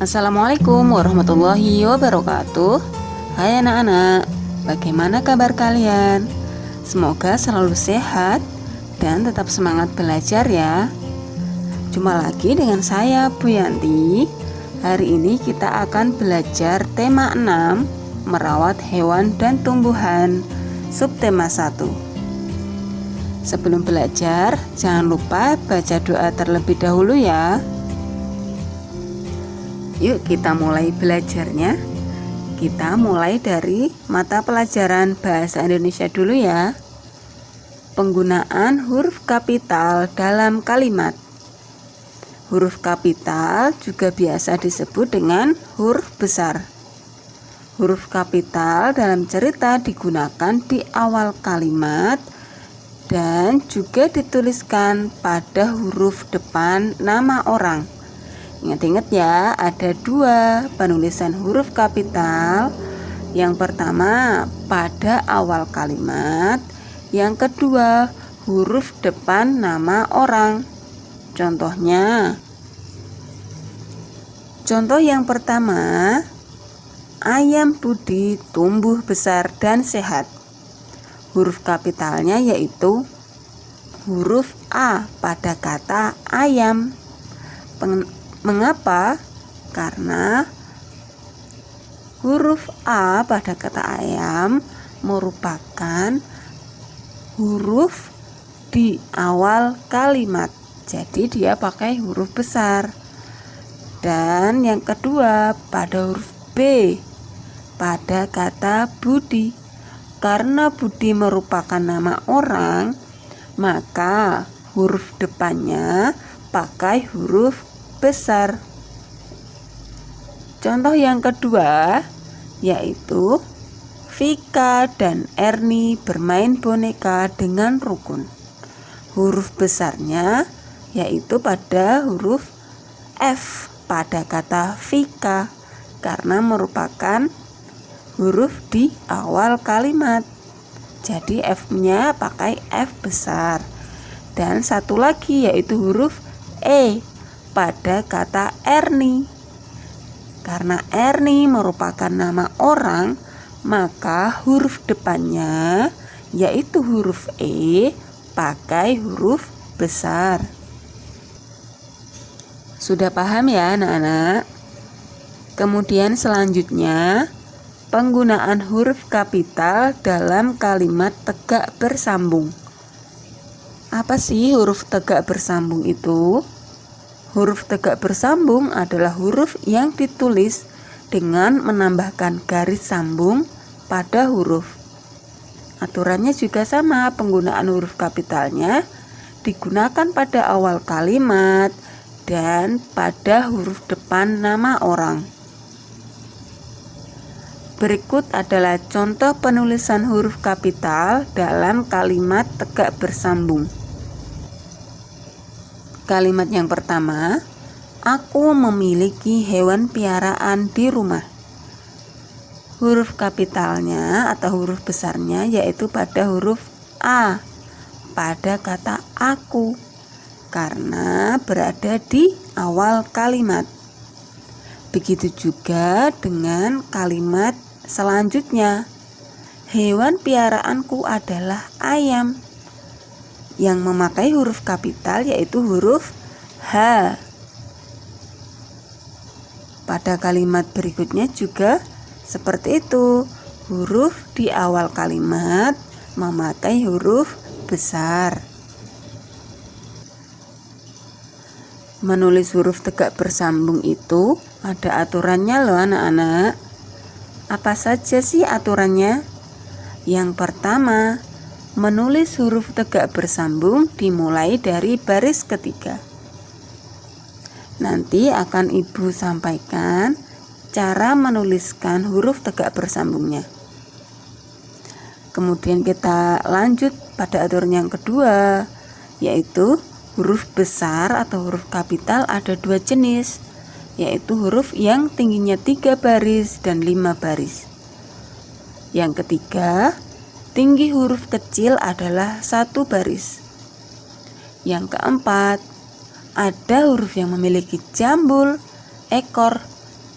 Assalamualaikum warahmatullahi wabarakatuh. Hai anak-anak, bagaimana kabar kalian? Semoga selalu sehat dan tetap semangat belajar ya. Jumpa lagi dengan saya Bu Yanti. Hari ini kita akan belajar tema 6, merawat hewan dan tumbuhan, subtema 1. Sebelum belajar, jangan lupa baca doa terlebih dahulu ya. Yuk kita mulai belajarnya. Kita mulai dari mata pelajaran bahasa Indonesia dulu ya. Penggunaan huruf kapital dalam kalimat. Huruf kapital juga biasa disebut dengan huruf besar. Huruf kapital dalam cerita digunakan di awal kalimat dan juga dituliskan pada huruf depan nama orang. Ingat-ingat ya, ada dua penulisan huruf kapital. Yang pertama pada awal kalimat, yang kedua huruf depan nama orang. Contohnya, contoh yang pertama, ayam Budi tumbuh besar dan sehat. Huruf kapitalnya yaitu huruf A pada kata ayam. Mengapa? Karena huruf A pada kata ayam merupakan huruf di awal kalimat. Jadi dia pakai huruf besar. Dan yang kedua pada huruf B pada kata Budi. Karena Budi merupakan nama orang, maka huruf depannya pakai huruf besar. Contoh yang kedua yaitu Vika dan Erni bermain boneka dengan rukun. Huruf besarnya yaitu pada huruf F pada kata Vika karena merupakan huruf di awal kalimat. Jadi F-nya pakai F besar. Dan satu lagi yaitu huruf E pada kata Erni. Karena Erni merupakan nama orang, maka huruf depannya yaitu huruf E pakai huruf besar. Sudah paham ya anak-anak? Kemudian selanjutnya, penggunaan huruf kapital dalam kalimat tegak bersambung. Apa sih huruf tegak bersambung itu? Huruf tegak bersambung adalah huruf yang ditulis dengan menambahkan garis sambung pada huruf. Aturannya juga sama, penggunaan huruf kapitalnya digunakan pada awal kalimat dan pada huruf depan nama orang. Berikut adalah contoh penulisan huruf kapital dalam kalimat tegak bersambung. Kalimat yang pertama, aku memiliki hewan piaraan di rumah. Huruf kapitalnya atau huruf besarnya yaitu pada huruf A pada kata aku karena berada di awal kalimat. Begitu juga dengan kalimat selanjutnya, hewan piaraanku adalah ayam. Yang memakai huruf kapital yaitu huruf H. Pada kalimat berikutnya juga seperti itu, huruf di awal kalimat memakai huruf besar. Menulis huruf tegak bersambung itu ada aturannya loh anak-anak. Apa saja sih aturannya? Yang pertama, menulis huruf tegak bersambung dimulai dari baris ketiga. Nanti akan Ibu sampaikan cara menuliskan huruf tegak bersambungnya. Kemudian kita lanjut pada aturan yang kedua, yaitu huruf besar atau huruf kapital ada dua jenis, yaitu huruf yang tingginya 3 baris dan 5 baris. Yang ketiga, tinggi huruf kecil adalah 1 baris. Yang keempat, ada huruf yang memiliki jambul, ekor,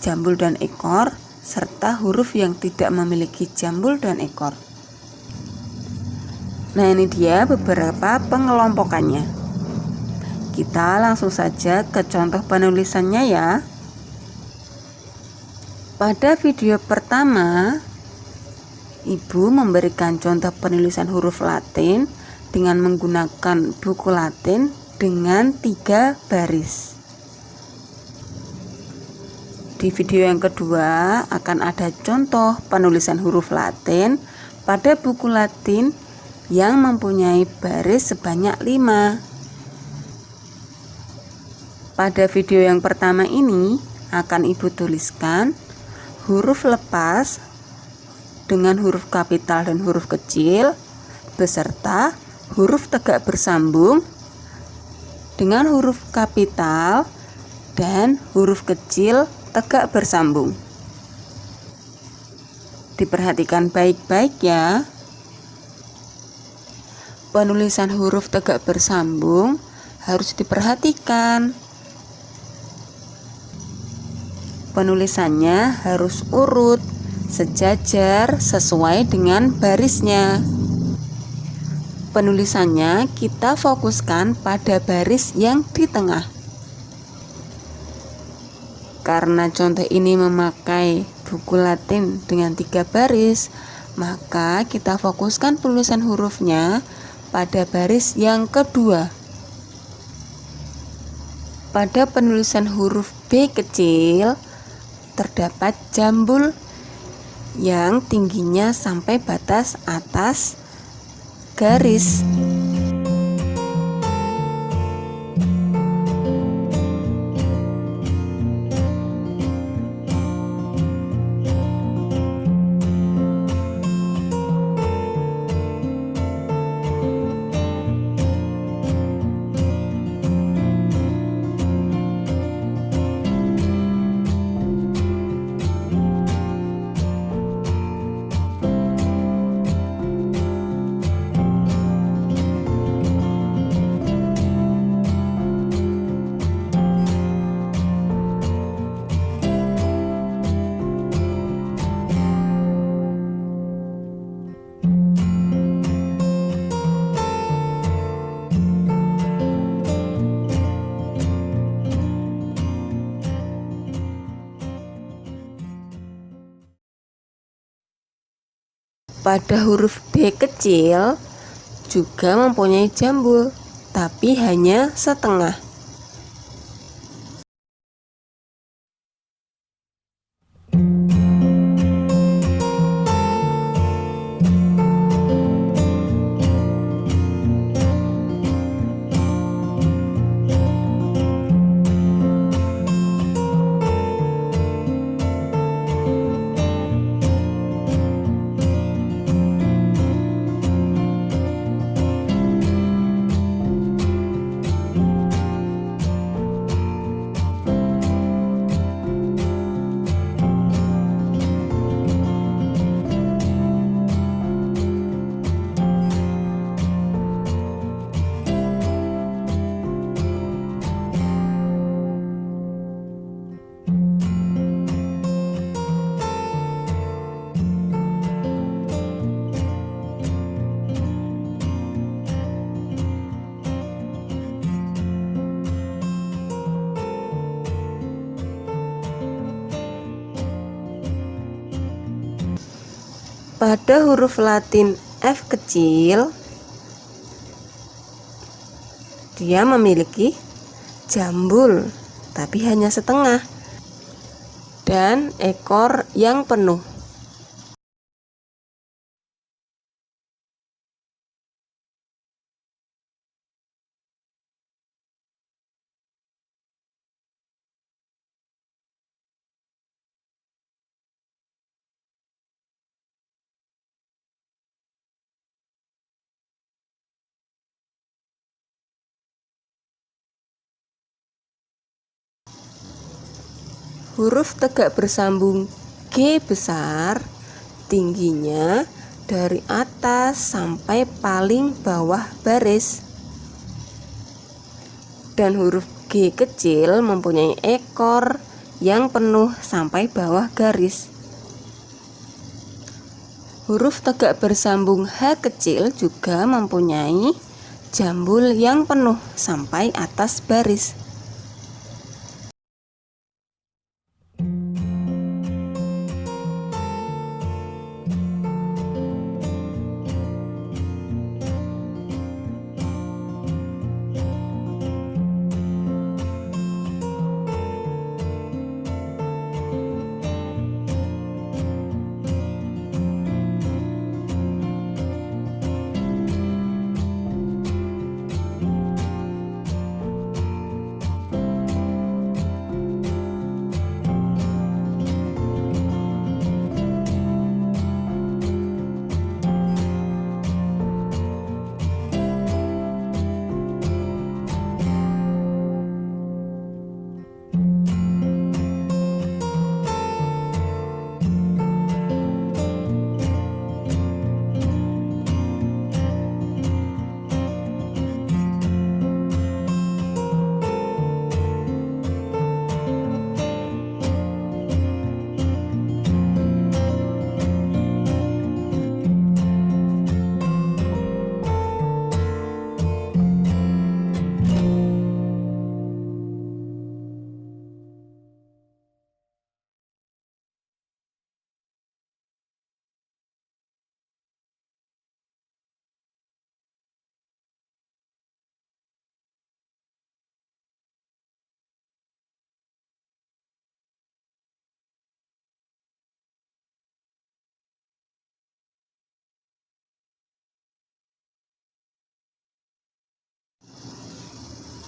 jambul dan ekor, serta huruf yang tidak memiliki jambul dan ekor. Nah, ini dia beberapa pengelompokannya. Kita langsung saja ke contoh penulisannya ya. Pada video pertama, Ibu memberikan contoh penulisan huruf Latin dengan menggunakan buku Latin dengan 3 baris. Di video yang kedua akan ada contoh penulisan huruf Latin pada buku Latin yang mempunyai baris sebanyak 5. Pada video yang pertama ini akan Ibu tuliskan huruf lepas dengan huruf kapital dan huruf kecil beserta huruf tegak bersambung dengan huruf kapital dan huruf kecil tegak bersambung. Diperhatikan baik-baik ya. Penulisan huruf tegak bersambung harus diperhatikan. Penulisannya harus urut, sejajar, sesuai dengan barisnya. Penulisannya kita fokuskan pada baris yang di tengah. Karena contoh ini memakai buku Latin dengan 3 baris, maka kita fokuskan penulisan hurufnya pada baris yang kedua. Pada penulisan huruf B kecil, terdapat jambul yang tingginya sampai batas atas garis. Pada huruf B kecil juga mempunyai jambul, tapi hanya setengah. Pada huruf Latin F kecil, dia memiliki jambul, tapi hanya setengah, dan ekor yang penuh. Huruf tegak bersambung G besar tingginya dari atas sampai paling bawah baris. Dan huruf G kecil mempunyai ekor yang penuh sampai bawah garis. Huruf tegak bersambung H kecil juga mempunyai jambul yang penuh sampai atas baris.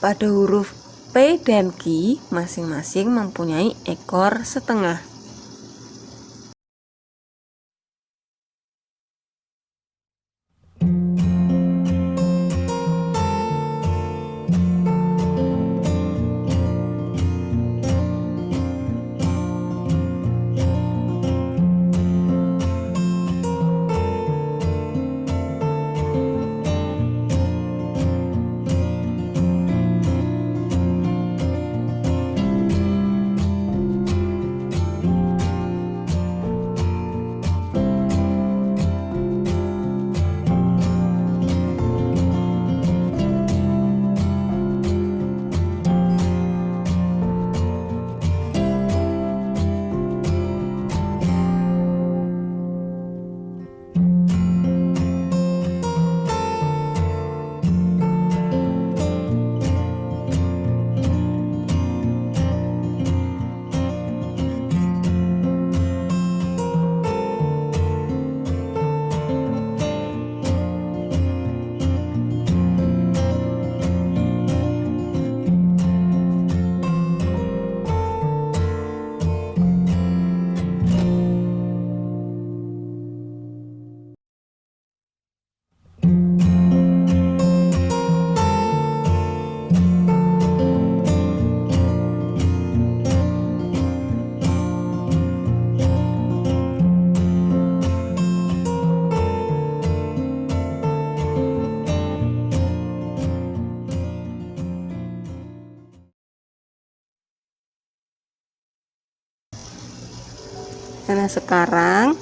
Pada huruf P dan Q masing-masing mempunyai ekor setengah. Nah, sekarang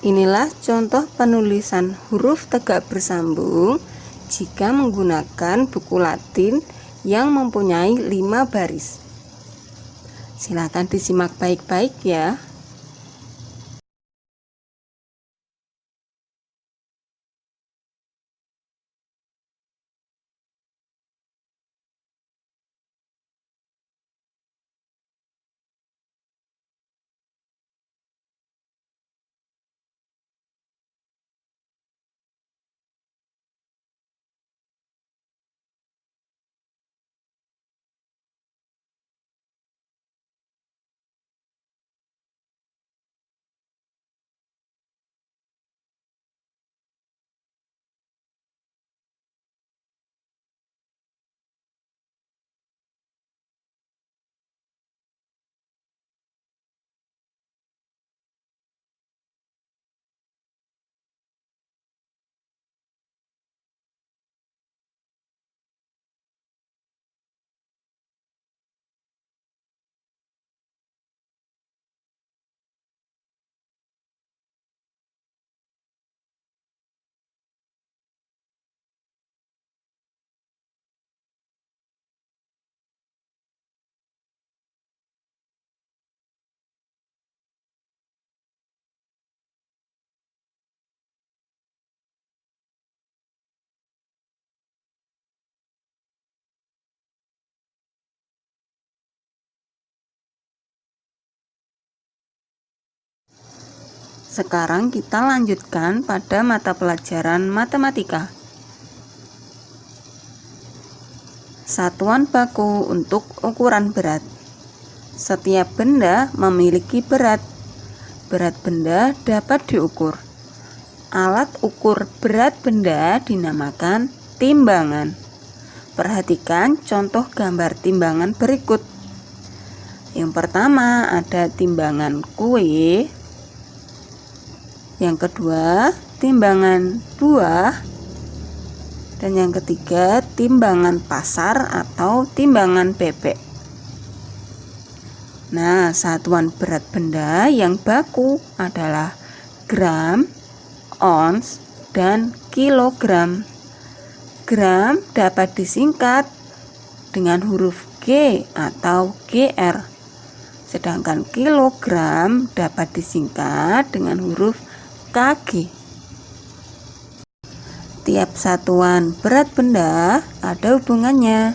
inilah contoh penulisan huruf tegak bersambung jika menggunakan buku Latin yang mempunyai 5 baris. Silakan disimak baik-baik ya. Sekarang kita lanjutkan pada mata pelajaran matematika. Satuan baku untuk ukuran berat. Setiap benda memiliki berat. Berat benda dapat diukur. Alat ukur berat benda dinamakan timbangan. Perhatikan contoh gambar timbangan berikut. Yang pertama ada timbangan kue. Yang kedua, timbangan buah. Dan yang ketiga, timbangan pasar atau timbangan bebek. Nah, satuan berat benda yang baku adalah gram, ons, dan kilogram. Gram dapat disingkat dengan huruf G atau GR. Sedangkan kilogram dapat disingkat dengan huruf kg. Tiap satuan berat benda ada hubungannya,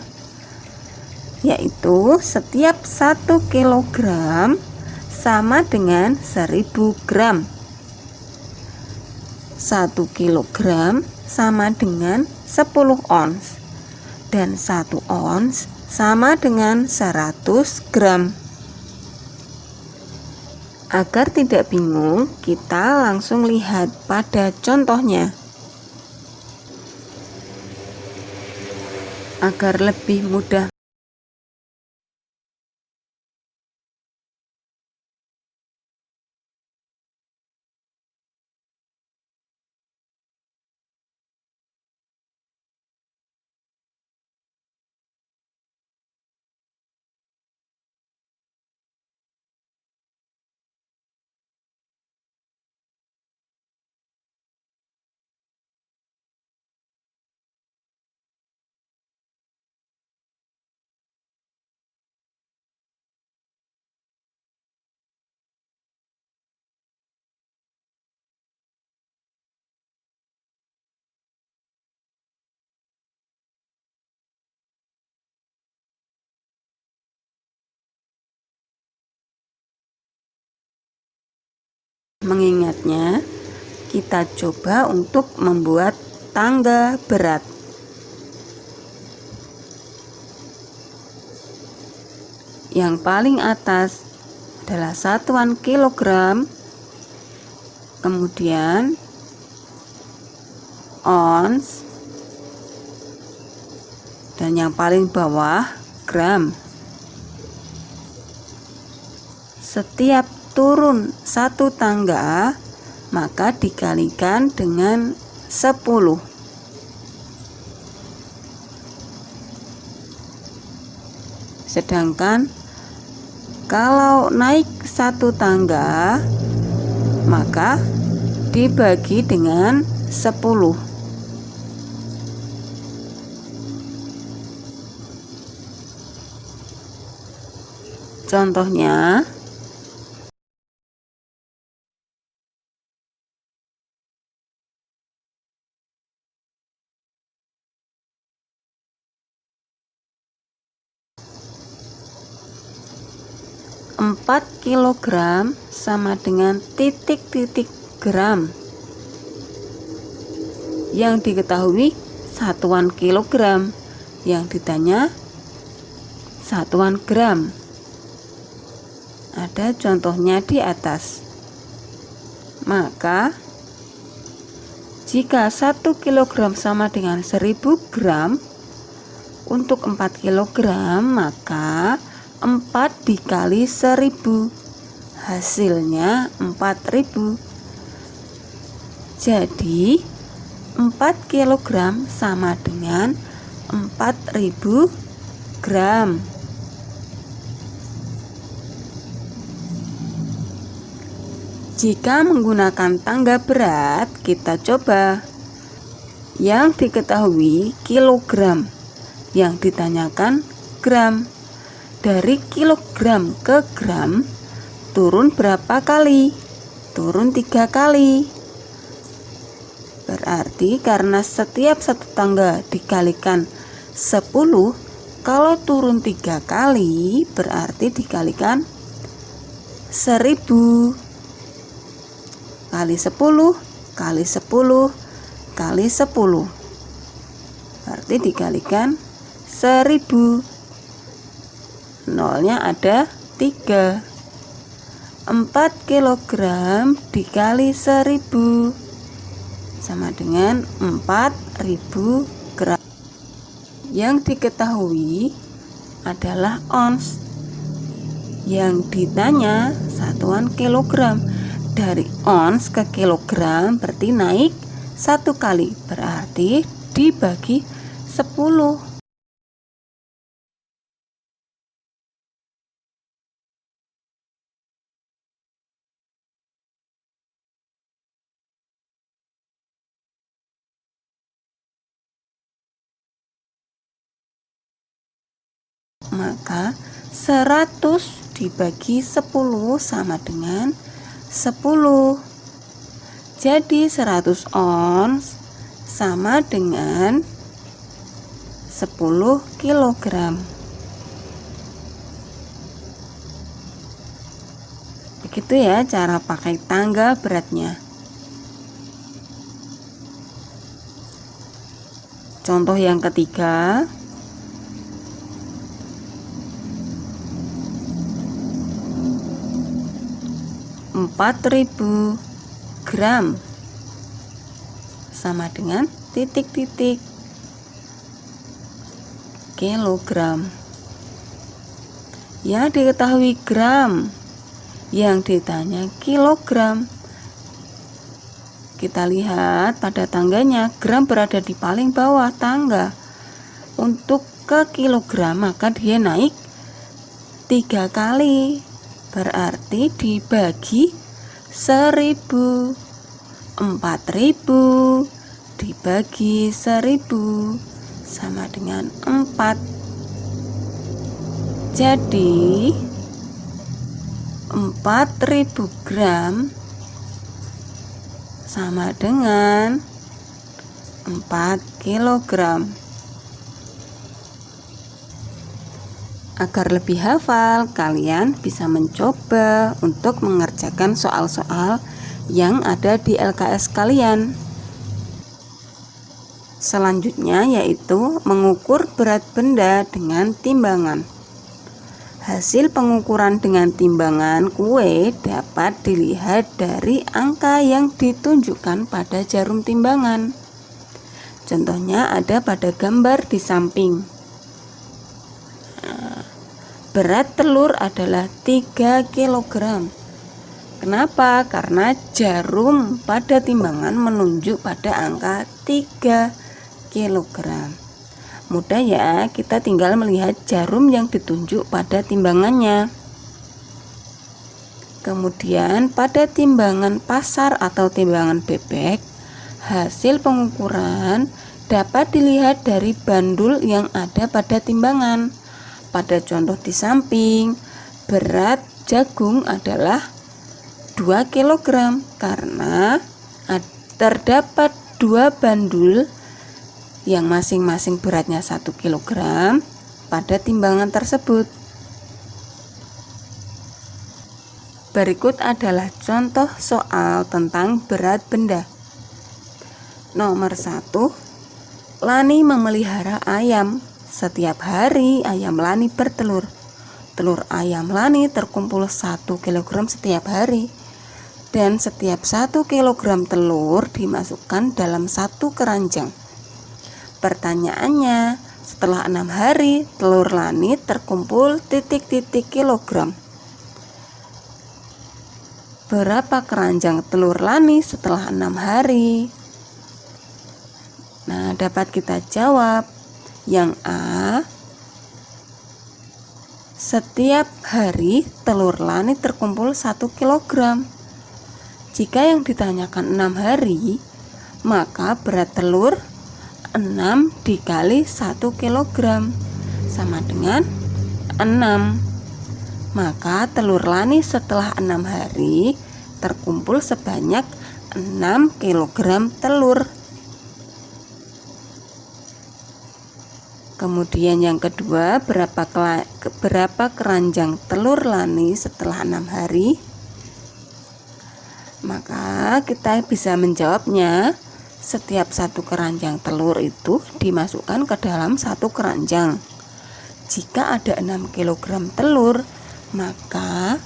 yaitu setiap 1 kilogram sama dengan 1000 gram. 1 kilogram sama dengan 10 ons, dan 1 ons sama dengan 100 gram. Agar tidak bingung, kita langsung lihat pada contohnya. Agar lebih mudah mengingatnya, kita coba untuk membuat tangga berat. Yang paling atas adalah satuan kilogram, kemudian ons, dan yang paling bawah gram. Setiap turun 1 tangga, maka dikalikan dengan 10. Sedangkan kalau naik 1 tangga, maka dibagi dengan 10. Contohnya, empat kilogram sama dengan titik-titik gram. Yang diketahui satuan kilogram, yang ditanya satuan gram. Ada contohnya di atas. Maka jika 1 kilogram sama dengan 1000 gram, untuk 4 kilogram maka 4 dikali 1000, hasilnya 4000. Jadi 4 kilogram sama dengan 4000 gram. Jika menggunakan tangga berat, kita coba. Yang diketahui kilogram, yang ditanyakan gram. Dari kilogram ke gram turun berapa kali? Turun 3 kali. Berarti karena setiap 1 tangga dikalikan 10, kalau turun 3 kali berarti dikalikan 1000. kali 10 kali 10 kali 10. Berarti dikalikan 1000. Nolnya ada 3. 4 kilogram dikali 1000 sama dengan 4000 gram. Yang diketahui adalah ons. Yang ditanya satuan kilogram. Dari ons ke kilogram berarti naik 1 kali, berarti dibagi 10. Maka 100 dibagi 10 sama dengan 10. Jadi 100 ons sama dengan 10 kilogram. Begitu ya cara pakai tangga beratnya. Contoh yang ketiga. 4000 gram sama dengan titik-titik kilogram. Yang diketahui gram, yang ditanya kilogram. Kita lihat pada tangganya, gram berada di paling bawah tangga. Untuk ke kilogram maka dia naik 3 kali. Berarti dibagi 1000. 4000 dibagi 1000 sama dengan 4. Jadi 4000 gram sama dengan 4 kilogram. Agar lebih hafal, kalian bisa mencoba untuk mengerjakan soal-soal yang ada di LKS kalian. Selanjutnya yaitu mengukur berat benda dengan timbangan. Hasil pengukuran dengan timbangan kue dapat dilihat dari angka yang ditunjukkan pada jarum timbangan. Contohnya ada pada gambar di samping. Berat telur adalah 3 kg. Kenapa? Karena jarum pada timbangan menunjuk pada angka 3 kg. Mudah ya, kita tinggal melihat jarum yang ditunjuk pada timbangannya. Kemudian pada timbangan pasar atau timbangan bebek, hasil pengukuran dapat dilihat dari bandul yang ada pada timbangan. Pada contoh di samping, berat jagung adalah 2 kg karena terdapat 2 bandul yang masing-masing beratnya 1 kg pada timbangan tersebut. Berikut adalah contoh soal tentang berat benda. Nomor 1, Lani memelihara ayam. Setiap hari ayam Lani bertelur. Telur ayam Lani terkumpul 1 kg setiap hari. Dan setiap 1 kg telur dimasukkan dalam 1 keranjang. Pertanyaannya, setelah 6 hari telur Lani terkumpul titik-titik kilogram. Berapa keranjang telur Lani setelah 6 hari? Nah, dapat kita jawab. Yang A, setiap hari telur Lani terkumpul 1 kg. Jika yang ditanyakan 6 hari, maka berat telur 6 dikali 1 kg sama dengan 6. Maka telur Lani setelah 6 hari terkumpul sebanyak 6 kg telur. Kemudian yang kedua, berapa keranjang telur Lani setelah 6 hari? Maka kita bisa menjawabnya, setiap satu keranjang telur itu dimasukkan ke dalam satu keranjang. Jika ada 6 kg telur, maka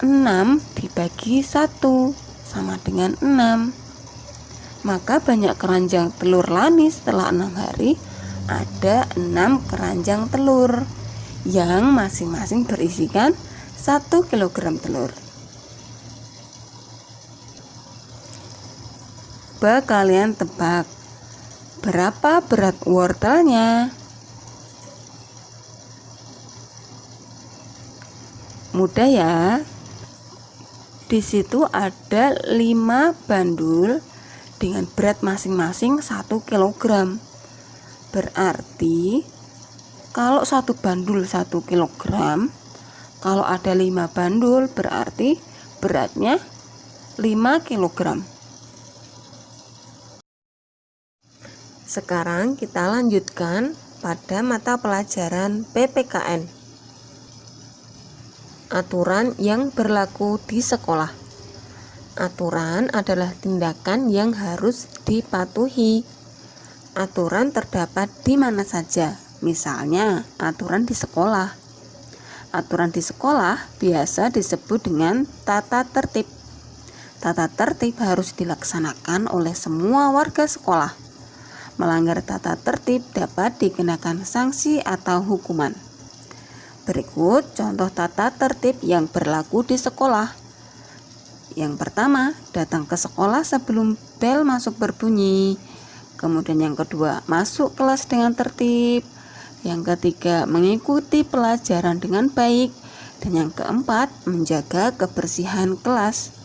6 dibagi 1 sama dengan 6. Maka banyak keranjang telur Lani setelah 6 hari. Ada 6 keranjang telur yang masing-masing berisikan 1 kg telur. Coba kalian tebak, berapa berat wortelnya? Mudah ya. Di situ ada 5 bandul dengan berat masing-masing 1 kg. Berarti kalau satu bandul 1 kg, kalau ada 5 bandul berarti beratnya 5 kg. Sekarang kita lanjutkan pada mata pelajaran PPKN. Aturan yang berlaku di sekolah. Aturan adalah tindakan yang harus dipatuhi. Aturan terdapat di mana saja, misalnya aturan di sekolah. Aturan di sekolah biasa disebut dengan tata tertib. Tata tertib harus dilaksanakan oleh semua warga sekolah. Melanggar tata tertib dapat dikenakan sanksi atau hukuman. Berikut contoh tata tertib yang berlaku di sekolah. Yang pertama, datang ke sekolah sebelum bel masuk berbunyi. Kemudian yang kedua, masuk kelas dengan tertib. Yang ketiga, mengikuti pelajaran dengan baik. Dan yang keempat, menjaga kebersihan kelas.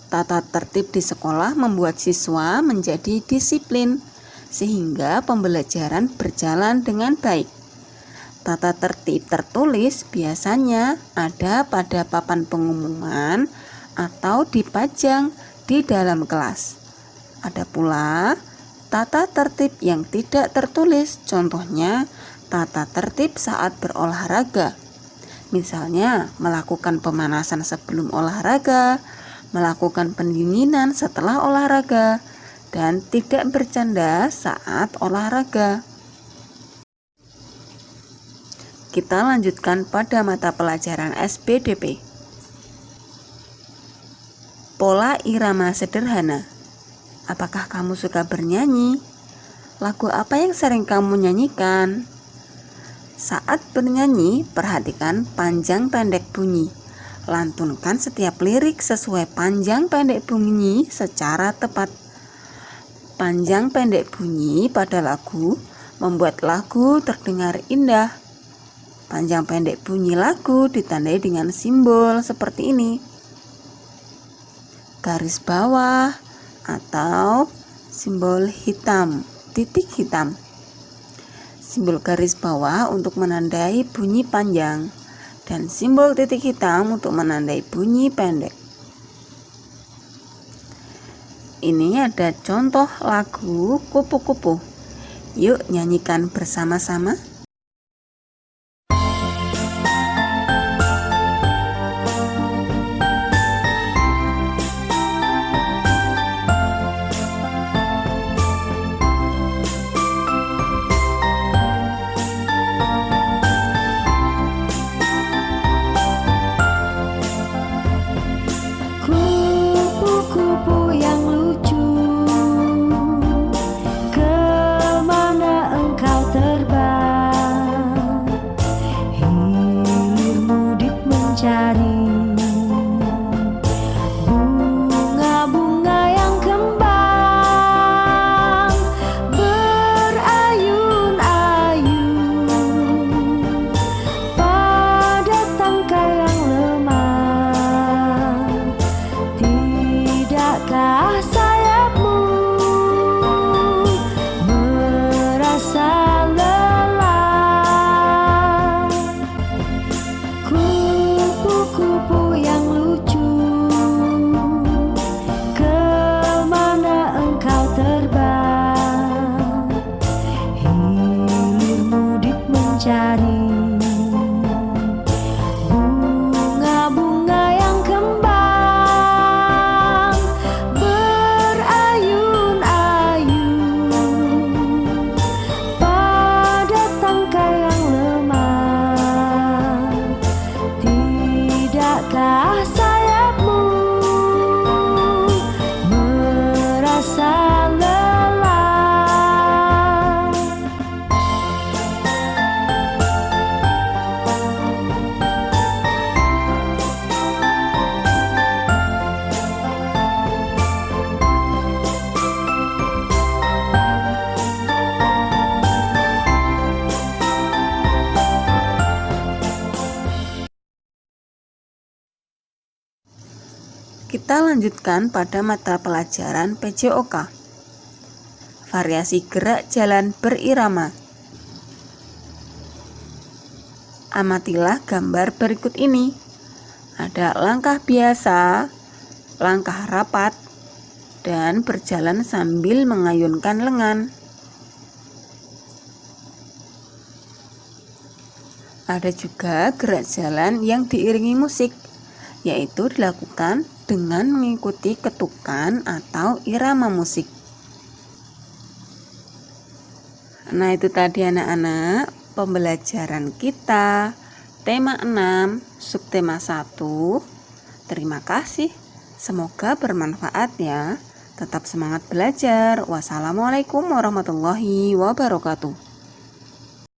Tata tertib di sekolah membuat siswa menjadi disiplin, sehingga pembelajaran berjalan dengan baik. Tata tertib tertulis biasanya ada pada papan pengumuman atau dipajang di dalam kelas. Ada pula tata tertib yang tidak tertulis, contohnya tata tertib saat berolahraga. Misalnya melakukan pemanasan sebelum olahraga, melakukan pendinginan setelah olahraga, dan tidak bercanda saat olahraga. Kita lanjutkan pada mata pelajaran SPDP. Pola irama sederhana. Apakah kamu suka bernyanyi? Lagu apa yang sering kamu nyanyikan? Saat bernyanyi, perhatikan panjang pendek bunyi. Lantunkan setiap lirik sesuai panjang pendek bunyi secara tepat. Panjang pendek bunyi pada lagu membuat lagu terdengar indah. Panjang pendek bunyi lagu ditandai dengan simbol seperti ini. Garis bawah atau simbol hitam, titik hitam. Simbol garis bawah untuk menandai bunyi panjang, dan simbol titik hitam untuk menandai bunyi pendek. Ini ada contoh lagu kupu-kupu. Yuk nyanyikan bersama-sama. Kupu-kupu yang lucu, kemana engkau terbang? Hilir mudik mencari bunga-bunga yang kembang, berayun-ayun pada tangkai yang lemah. Tidakkah sayapmu merasa lelah? Kupu-kupu yang lucu, kemana engkau terbang? Hilir mudik mencari bunga Kita lanjutkan pada mata pelajaran PJOK. Variasi gerak jalan berirama. Amatilah gambar berikut ini. Ada langkah biasa, langkah rapat, dan berjalan sambil mengayunkan lengan. Ada juga gerak jalan yang diiringi musik, yaitu dilakukan dengan mengikuti ketukan atau irama musik. Nah, itu tadi anak-anak pembelajaran kita tema 6 subtema 1. Terima kasih. Semoga bermanfaat ya. Tetap semangat belajar. Wassalamualaikum warahmatullahi wabarakatuh.